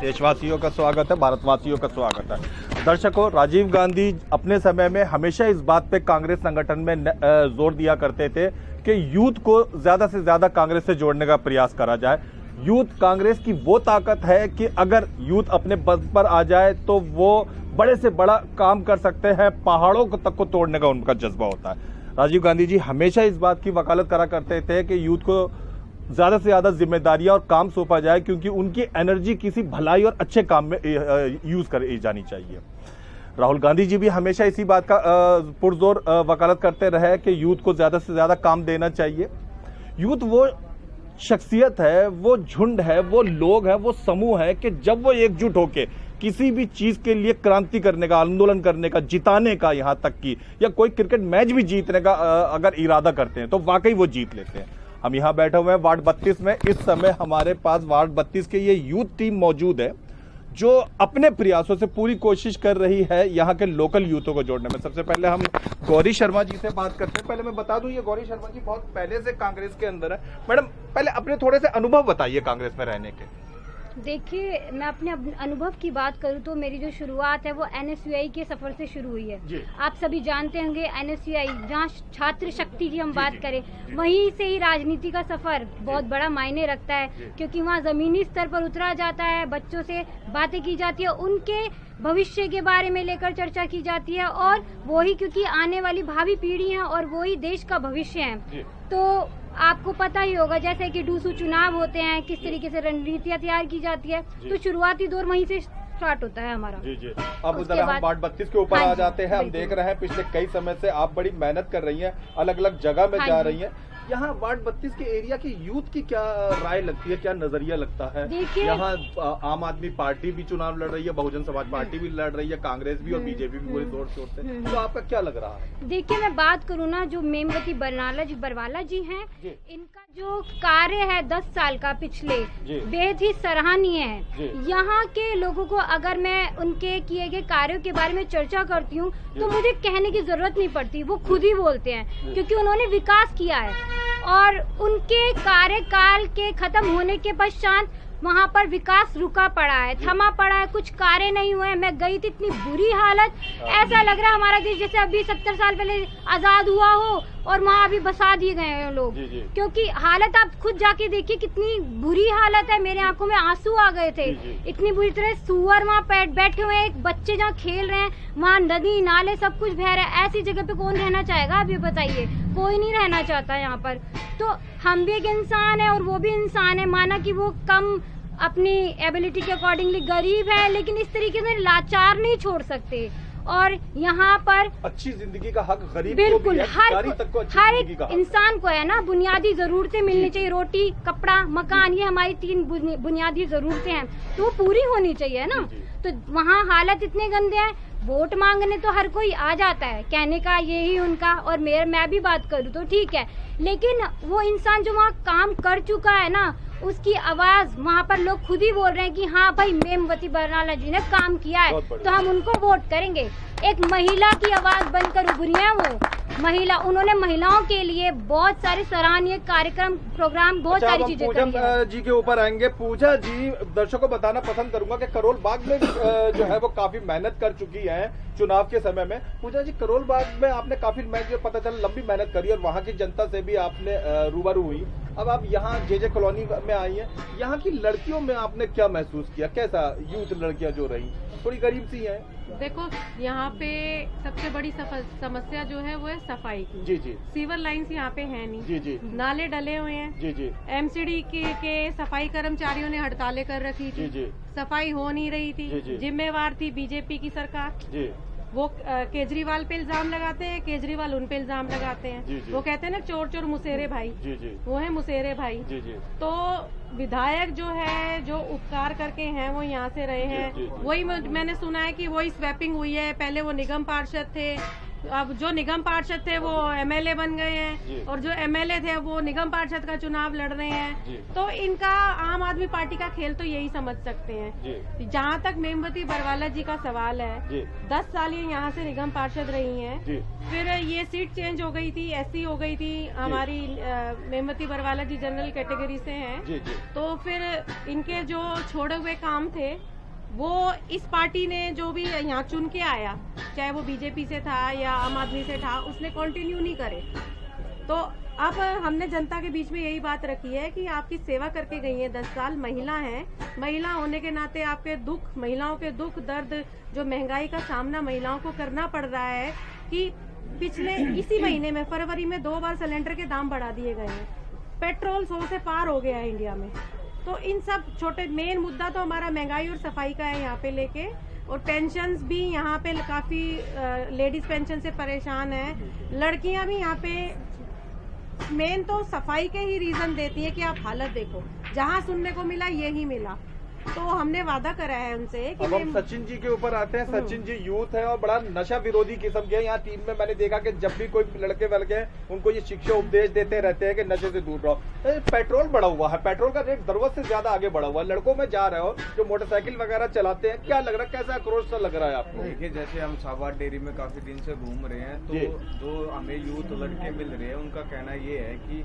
देशवासियों का स्वागत है, भारतवासियों का स्वागत है। दर्शकों, राजीव गांधी अपने समय में हमेशा इस बात पे कांग्रेस संगठन में जोर दिया करते थे कि यूथ को ज्यादा से ज्यादा कांग्रेस से जोड़ने का प्रयास करा जाए। यूथ कांग्रेस की वो ताकत है कि अगर यूथ अपने बल पर आ जाए तो वो बड़े से बड़ा काम कर सकते हैं, पहाड़ों तक को तोड़ने का उनका जज्बा होता है। राजीव गांधी जी हमेशा इस बात की वकालत करा करते थे कि यूथ को ज्यादा से ज्यादा जिम्मेदारियां और काम सौंपा जाए, क्योंकि उनकी एनर्जी किसी भलाई और अच्छे काम में यूज करी जानी चाहिए। राहुल गांधी जी भी हमेशा इसी बात का पुरजोर वकालत करते रहे कि यूथ को ज्यादा से ज्यादा काम देना चाहिए। यूथ वो शख्सियत है, वो झुंड है, वो लोग है, वो समूह है कि जब वो एकजुट होके किसी भी चीज के लिए क्रांति करने का, आंदोलन करने का, जिताने का, यहां तक कि या कोई क्रिकेट मैच भी जीतने का अगर इरादा करते हैं तो वाकई वो जीत लेते हैं। हम यहां बैठे हुए हैं वार्ड 32 में। इस समय हमारे पास वार्ड 32 के ये यूथ टीम मौजूद है जो अपने प्रयासों से पूरी कोशिश कर रही है यहाँ के लोकल यूथों को जोड़ने में। सबसे पहले हम गौरी शर्मा जी से बात करते हैं। पहले मैं बता दूं, ये गौरी शर्मा जी बहुत पहले से कांग्रेस के अंदर है। मैडम, पहले अपने थोड़े से अनुभव बताइए कांग्रेस में रहने के। देखिए, मैं अपने अनुभव की बात करूं तो मेरी जो शुरुआत है वो NSUI के सफर से शुरू हुई है। आप सभी जानते होंगे NSUI, जहां छात्र शक्ति की हम बात करें, वहीं से ही राजनीति का सफर बहुत बड़ा मायने रखता है, क्योंकि वहां जमीनी स्तर पर उतरा जाता है, बच्चों से बातें की जाती है, उनके भविष्य के बारे में लेकर चर्चा की जाती है, और वही क्योंकि आने वाली भावी पीढ़ी है और वही देश का भविष्य है। तो आपको पता ही होगा जैसे कि डूसू चुनाव होते हैं, किस तरीके से रणनीतियां तैयार की जाती है, तो शुरुआती दौर वहीं से स्टार्ट होता है हमारा। जी। अब उधर हम वार्ड 32 के ऊपर आ जाते हैं। हम देख रहे हैं पिछले कई समय से आप बड़ी मेहनत कर रही हैं, अलग अलग जगह में जा रही हैं। यहाँ वार्ड 32 के एरिया की यूथ की क्या राय लगती है, क्या नजरिया लगता है? यहाँ आम आदमी पार्टी भी चुनाव लड़ रही है, बहुजन समाज पार्टी भी लड़ रही है, कांग्रेस भी और बीजेपी भी पूरी जोर शोर से, तो आपका क्या लग रहा है? देखिए, मैं बात करूँ ना, जो मेमवती बरवाला जी हैं, इनका जो कार्य है 10 साल का पिछले, बेहद ही सराहनीय है। यहाँ के लोगों को अगर मैं उनके किए गए कार्यों के बारे में चर्चा करती हूँ तो मुझे कहने की जरूरत नहीं पड़ती, वो खुद ही बोलते हैं, क्योंकि उन्होंने विकास किया है और उनके कार्यकाल के खत्म होने के पश्चात वहाँ पर विकास रुका पड़ा है, थमा पड़ा है, कुछ कार्य नहीं हुए। मैं गई थी, इतनी बुरी हालत, ऐसा लग रहा है हमारा देश जैसे अभी 70 साल पहले आजाद हुआ हो और वहाँ अभी बसा दिए गए हैं लोग। क्योंकि हालत आप खुद जाके देखिए कितनी बुरी हालत है, मेरे आंखों में आंसू आ गए थे। इतनी बुरी तरह सुअर वहाँ बैठे हुए हैं, एक बच्चे जहाँ खेल रहे हैं, वहाँ नदी नाले सब कुछ बह रहा है। ऐसी जगह पे कौन रहना चाहेगा? आप ये बताइए, कोई नहीं रहना चाहता यहाँ पर। तो हम भी एक इंसान है और वो भी इंसान है, माना कि वो कम अपनी एबिलिटी के अकॉर्डिंगली गरीब है, लेकिन इस तरीके से लाचार नहीं छोड़ सकते। और यहाँ पर अच्छी जिंदगी का हक गरीब बिल्कुल को भी है, हर एक इंसान को है ना। बुनियादी जरूरतें मिलनी चाहिए, रोटी, कपड़ा, मकान, ये हमारी 3 बुनियादी जरूरतें हैं, तो वो पूरी होनी चाहिए ना। तो वहाँ हालत इतने गंदे हैं। वोट मांगने तो हर कोई आ जाता है, कहने का यही उनका, और मैं भी बात करूँ तो ठीक है, लेकिन वो इंसान जो वहाँ काम कर चुका है ना, उसकी आवाज वहाँ पर लोग खुद ही बोल रहे हैं कि हाँ भाई, मेमवती बरवाला जी ने काम किया है, तो हम उनको वोट करेंगे। एक महिला की आवाज बनकर उभरी है वो महिला, उन्होंने महिलाओं के लिए बहुत सारे सराहनीय कार्यक्रम, प्रोग्राम, बहुत सारी चीजें करी है। पूजा जी के ऊपर आएंगे। पूजा जी, दर्शकों को बताना पसंद करूंगा कि करोल बाग में जो है वो काफी मेहनत कर चुकी है चुनाव के समय में। पूजा जी, करोल बाग में आपने काफी पता चला लंबी मेहनत करी और वहाँ की जनता से भी आपने रूबरू हुई। अब आप यहाँ जे कॉलोनी में आई हैं, यहाँ की लड़कियों में आपने क्या महसूस किया? कैसा यूथ लड़कियाँ जो रही, थोड़ी गरीब सी हैं? देखो, यहाँ पे सबसे बड़ी समस्या जो है वो है सफाई की। जी। सीवर लाइन्स यहाँ पे है नहीं। जी। नाले डले हुए हैं। जी। MCD के सफाई कर्मचारियों ने हड़तालें कर रखी थी। जी। सफाई हो नहीं रही थी। जिम्मेवार थी बीजेपी की सरकार। जी। वो केजरीवाल पे इल्जाम लगाते हैं, केजरीवाल उन पे इल्जाम लगाते हैं। वो कहते हैं ना, चोर चोर मुसेरे भाई। वो है मुसेरे भाई। तो विधायक जो है, जो उपकार करके हैं, वो यहाँ से रहे हैं। वही मैंने सुना है कि वही स्वैपिंग हुई है। पहले वो निगम पार्षद थे, अब जो निगम पार्षद थे वो एमएलए बन गए हैं और जो एमएलए थे वो निगम पार्षद का चुनाव लड़ रहे हैं। तो इनका आम आदमी पार्टी का खेल तो यही समझ सकते हैं। जहाँ तक मेमवती बरवाला जी का सवाल है, 10 साल ये यहाँ से निगम पार्षद रही हैं, फिर ये सीट चेंज हो गई थी, एससी हो गई थी। हमारी मेमवती बरवाला जी जनरल कैटेगरी से हैं, तो फिर इनके जो छोड़े हुए काम थे वो इस पार्टी ने जो भी यहाँ चुन के आया, चाहे वो बीजेपी से था या आम आदमी से था, उसने कंटिन्यू नहीं करे। तो अब हमने जनता के बीच में यही बात रखी है कि आपकी सेवा करके गई है 10 साल, महिला हैं, महिला होने के नाते आपके दुख, महिलाओं के दुख दर्द, जो महंगाई का सामना महिलाओं को करना पड़ रहा है कि पिछले इसी महीने में फरवरी में 2 बार सिलेंडर के दाम बढ़ा दिए गए हैं, पेट्रोल 100 से पार हो गया है इंडिया में। तो इन सब छोटे मेन मुद्दा तो हमारा महंगाई और सफाई का है यहाँ पे लेके, और पेंशन्स भी यहाँ पे काफी लेडीज पेंशन से परेशान है। लड़कियां भी यहाँ पे मेन तो सफाई के ही रीजन देती है कि आप हालत देखो, जहाँ सुनने को मिला यही मिला। तो हमने वादा करा है उनसे कि अब हम सचिन जी के ऊपर आते हैं। सचिन जी यूथ है और बड़ा नशा विरोधी किस्म के, यहाँ टीम में मैंने देखा कि जब भी कोई लड़के वलके उनको ये शिक्षा उपदेश देते रहते हैं कि नशे से दूर रहो। पेट्रोल बढ़ा हुआ है, पेट्रोल का रेट जरूरत से ज्यादा आगे बढ़ा हुआ है, लड़कों में जा रहे हो जो मोटरसाइकिल वगैरह चलाते हैं, क्या लग रहा है, कैसा आक्रोश सा लग रहा है आपको? देखिए, जैसे हम साबाद डेयरी में काफी दिन से घूम रहे हैं, तो जो हमें यूथ लड़के मिल रहे हैं उनका कहना ये है कि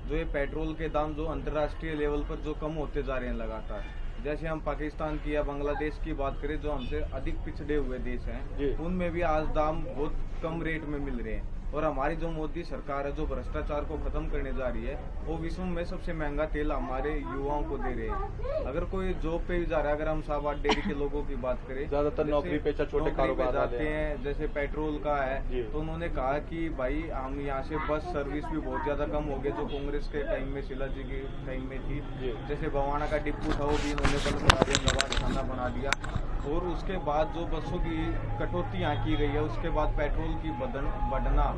जो ये पेट्रोल के दाम जो अंतर्राष्ट्रीय लेवल पर जो कम होते जा रहे हैं लगातार, जैसे हम पाकिस्तान की या बांग्लादेश की बात करें जो हमसे अधिक पिछड़े हुए देश हैं, उनमें भी आज दाम बहुत कम रेट में मिल रहे हैं। और हमारी जो मोदी सरकार है जो भ्रष्टाचार को खत्म करने जा रही है, वो विश्व में सबसे महंगा तेल हमारे युवाओं को दे रहे हैं। अगर कोई जॉब पे भी जा रहा है, अगर हम साबाद डेयरी के लोगों की बात करें, ज्यादातर नौकरी पेशा छोटे कारोबार जाते हैं, जैसे पेट्रोल का है, तो उन्होंने कहा कि भाई हम यहाँ से बस सर्विस भी बहुत ज्यादा कम हो गई, जो कांग्रेस के टाइम में, शीला जी के टाइम में थी। जैसे भवाना का डिपो था वो भी इन्होंने बंद करा दिया, नवाज खाना बना दिया। और उसके बाद जो बसों की कटौती यहाँ की गई है, उसके बाद पेट्रोल की बढ़ना,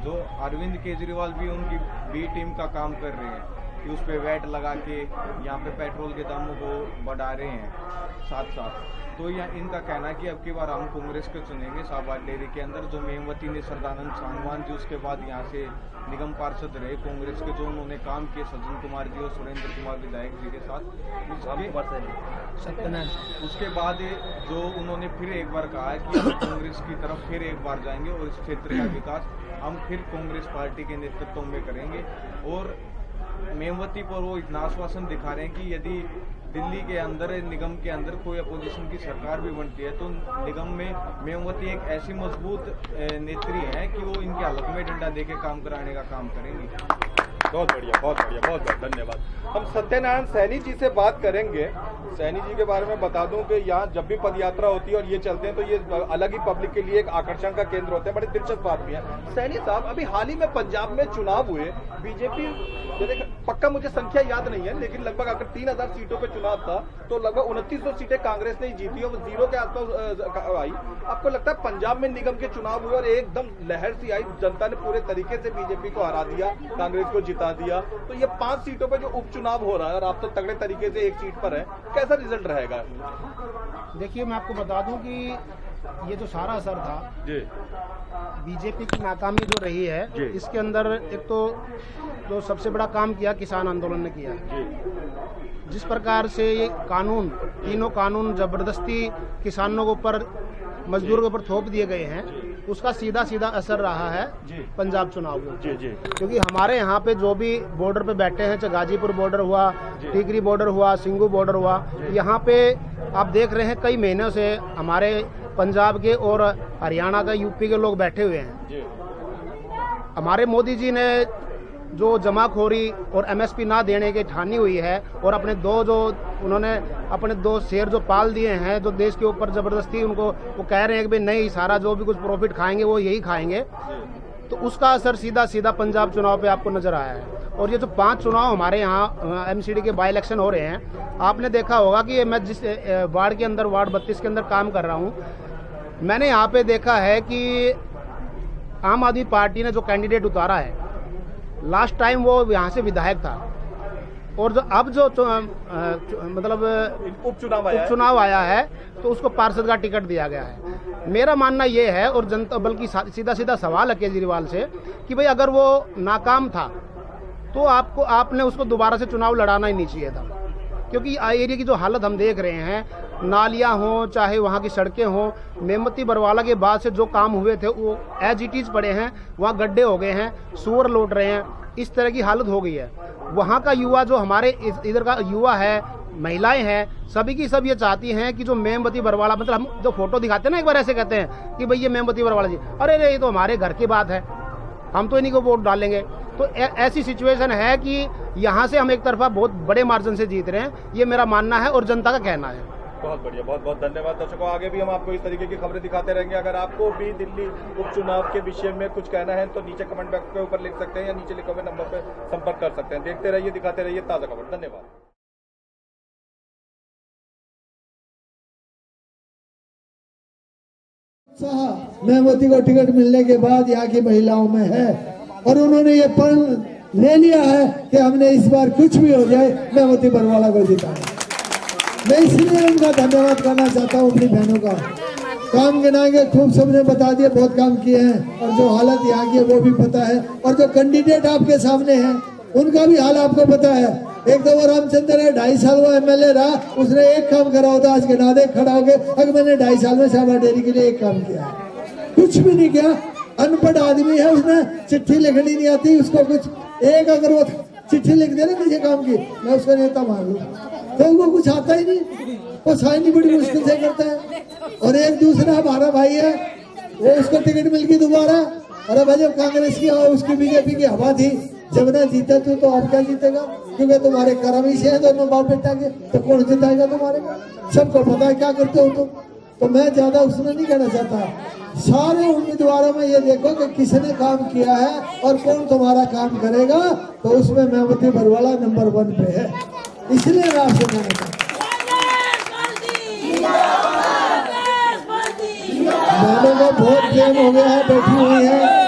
जो अरविंद केजरीवाल भी उनकी बी टीम का काम कर रहे हैं कि उस पर वैट लगा के यहाँ पे पेट्रोल के दामों को बढ़ा रहे हैं साथ साथ। तो यह इनका कहना है कि अब की बार हम कांग्रेस को चुनेंगे साबाद डेयरी के अंदर। जो मेमवती ने सरदानंद सांगवान जी उसके बाद यहाँ से निगम पार्षद रहे कांग्रेस के, जो उन्होंने काम किए सज्जन कुमार जी और सुरेंद्र कुमार विधायक जी के साथ, उसके बाद जो उन्होंने फिर एक बार कहा है कि हम कांग्रेस की तरफ फिर एक बार जाएंगे और इस क्षेत्र का विकास हम फिर कांग्रेस पार्टी के नेतृत्व में करेंगे। और मेमवती पर वो इतना आश्वासन दिखा रहे हैं कि यदि दिल्ली के अंदर, निगम के अंदर कोई अपोजिशन की सरकार भी बनती है तो निगम में मेमवती एक ऐसी मजबूत नेत्री है कि वो इनके हालत में डंडा देके काम कराने का काम करेंगी। बहुत बढ़िया, बहुत बढ़िया, बहुत बहुत धन्यवाद। हम सत्यनारायण सैनी जी से बात करेंगे। सैनी जी के बारे में बता दूं कि यहाँ जब भी पद यात्रा होती है और ये चलते हैं तो ये अलग ही पब्लिक के लिए एक आकर्षण का केंद्र होते हैं। बड़े दिलचस्प आदमी है सैनी साहब। अभी हाल ही में पंजाब में चुनाव हुए, बीजेपी पक्का मुझे संख्या याद नहीं है, लेकिन लगभग अगर 3000 सीटों पे चुनाव था तो लगभग 2900 सीटें कांग्रेस ने जीती और 0 के आसपास आई। आपको लगता है पंजाब में निगम के चुनाव हुए और एकदम लहर सी आई, जनता ने पूरे तरीके से बीजेपी को हरा दिया, कांग्रेस को जिता दिया, तो ये 5 सीटों पर जो उपचुनाव हो रहा है और आप तो तगड़े तरीके से एक सीट पर है, कैसा रिजल्ट रहेगा? देखिए, मैं आपको बता दूं कि ये जो सारा असर था जी, बीजेपी की नाकामी जो रही है, इसके अंदर एक तो जो सबसे बड़ा काम किया किसान आंदोलन ने किया। जिस प्रकार से ये कानून, तीनों कानून जबरदस्ती किसानों के ऊपर, मजदूरों के ऊपर थोप दिए गए हैं, उसका सीधा सीधा असर रहा है पंजाब चुनाव में। क्योंकि हमारे यहाँ पे जो भी बॉर्डर पे बैठे हैं, चाहे गाजीपुर बॉर्डर हुआ, टिकरी बॉर्डर हुआ, सिंगू बॉर्डर हुआ, यहाँ पे आप देख रहे हैं कई महीनों से हमारे पंजाब के और हरियाणा का, यूपी के लोग बैठे हुए हैं। हमारे मोदी जी ने जो जमाखोरी और एमएसपी ना देने की ठानी हुई है और उन्होंने अपने 2 शेर जो पाल दिए हैं, जो देश के ऊपर जबरदस्ती उनको वो कह रहे हैं कि भाई नहीं, सारा जो भी कुछ प्रॉफिट खाएंगे वो यही खाएंगे, तो उसका असर सीधा सीधा पंजाब चुनाव पे आपको नजर आया है। और ये जो 5 चुनाव हमारे यहाँ एमसीडी के बाई इलेक्शन हो रहे हैं, आपने देखा होगा कि मैं जिस वार्ड के अंदर, वार्ड 32 के अंदर काम कर रहा हूँ, मैंने यहाँ पे देखा है कि आम आदमी पार्टी ने जो कैंडिडेट उतारा है, लास्ट टाइम वो यहाँ से विधायक था, और जो अब जो मतलब उपचुनाव आया है तो उसको पार्षद का टिकट दिया गया है। मेरा मानना ये है, और जनता बल्कि सीधा सीधा सवाल है केजरीवाल से कि भाई अगर वो नाकाम था तो आपने उसको दोबारा से चुनाव लड़ाना ही नहीं चाहिए था, क्योंकि एरिया की जो हालत हम देख रहे हैं, नालियां हों चाहे वहाँ की सड़कें हों, मेमबत्ती बरवाला के बाद से जो काम हुए थे वो एज इट इज पड़े हैं, वहाँ गड्ढे हो गए हैं, सूअर लौट रहे हैं, इस तरह की हालत हो गई है। वहाँ का युवा जो हमारे इधर का युवा है, महिलाएं हैं, सभी की सब ये चाहती हैं कि जो मेमबत्ती बरवाला, मतलब हम जो फोटो दिखाते हैं ना, एक बार ऐसे कहते हैं कि भाई ये मेमबत्ती बरवाला जी, अरे ये तो हमारे घर की बात है, हम तो इन्हीं को वोट डालेंगे। तो ऐसी सिचुएशन है कि यहाँ से हम एक तरफा बहुत बड़े मार्जिन से जीत रहे हैं, ये मेरा मानना है और जनता का कहना है। बहुत बढ़िया, बहुत बहुत धन्यवाद। दर्शकों, आगे भी हम आपको इस तरीके की खबरें दिखाते रहेंगे। अगर आपको भी दिल्ली उपचुनाव के विषय में कुछ कहना है तो नीचे कमेंट बॉक्स के ऊपर लिख सकते हैं या नीचे लिखे हुए नंबर पर संपर्क कर सकते हैं। देखते रहिए, दिखाते रहिए ताज़ा खबर। धन्यवाद। मेमबत्ती को टिकट मिलने के बाद यहाँ की महिलाओं में है, और उन्होंने ये प्रण ले लिया है कि हमने इस बार कुछ भी हो जाए मेमबत्ती बरवाला को जिताना। मैं इसलिए उनका धन्यवाद करना चाहता हूँ अपनी बहनों का। काम गिनाएंगे, खूब सबने बता दिए, बहुत काम किए हैं, और जो हालत यहाँ की है वो भी पता है, और जो कैंडिडेट आपके सामने हैं उनका भी हाल आपको पता है। एक दफा रामचंद्र है, 2.5 साल वो MLA रहा, उसने एक काम करा होता, आज गिना दे खड़ा हो गए, अगर मैंने 2.5 साल में शाहबाद डेयरी के लिए एक काम किया, कुछ भी नहीं किया। अनपढ़ आदमी है, उसने चिट्ठी लिखनी नहीं आती उसको, कुछ एक अगर वो चिट्ठी लिख दे ना किसी काम की, मैं उसका नेता मान लूँ, तो वो कुछ आता ही नहीं, वो साइन बड़ी मुश्किल से करता है। और एक दूसरा हमारा भाई है, वो उसको टिकट मिल गई दोबारा, अरे भाई जब कांग्रेस की और उसकी बीजेपी की हवा थी, जब ना जीता तो आप क्या जीतेगा, क्योंकि तुम्हारे कर्म ही से है दोनों बाप बेटा के, तो कौन जिताएगा तुम्हारे को, सबको पता है क्या करते हो तुम। तो मैं ज्यादा उसमें नहीं कहना चाहता, सारे उम्मीदवारों में ये देखो कि किसने काम किया है और कौन तुम्हारा काम करेगा, तो उसमें मेमबत्ती बरवाला नंबर 1 पे है। इसलिए मैं आपसे कहना चाहता बहनों का बहुत प्रेम हो गया है, बैठी हुई है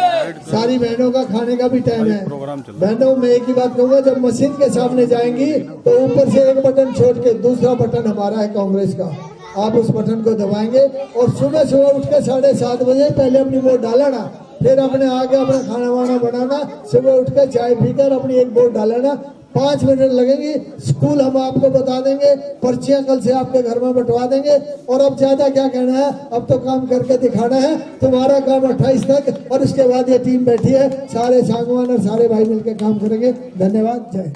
सारी बहनों का, खाने का भी टाइम है। बहनों मैं एक ही बात कहूंगा, जब मशीन के सामने जाएंगी तो ऊपर से एक बटन छोड़ के दूसरा बटन हमारा है कांग्रेस का, आप उस बटन को दबाएंगे और सुबह सुबह उठ के 7:30 बजे पहले अपनी वोट डालना, फिर अपने आगे अपना खाना वाना बनाना, सुबह उठ कर चाय पीकर अपनी एक वोट डालना। 5 मिनट लगेंगे, स्कूल हम आपको बता देंगे, पर्चियां कल से आपके घर में बंटवा देंगे। और अब ज्यादा क्या कहना है, अब तो काम करके दिखाना है। तुम्हारा काम 28 तक, और उसके बाद ये टीम बैठी है, सारे सांगवान और सारे भाई मिलकर काम करेंगे। धन्यवाद, जय।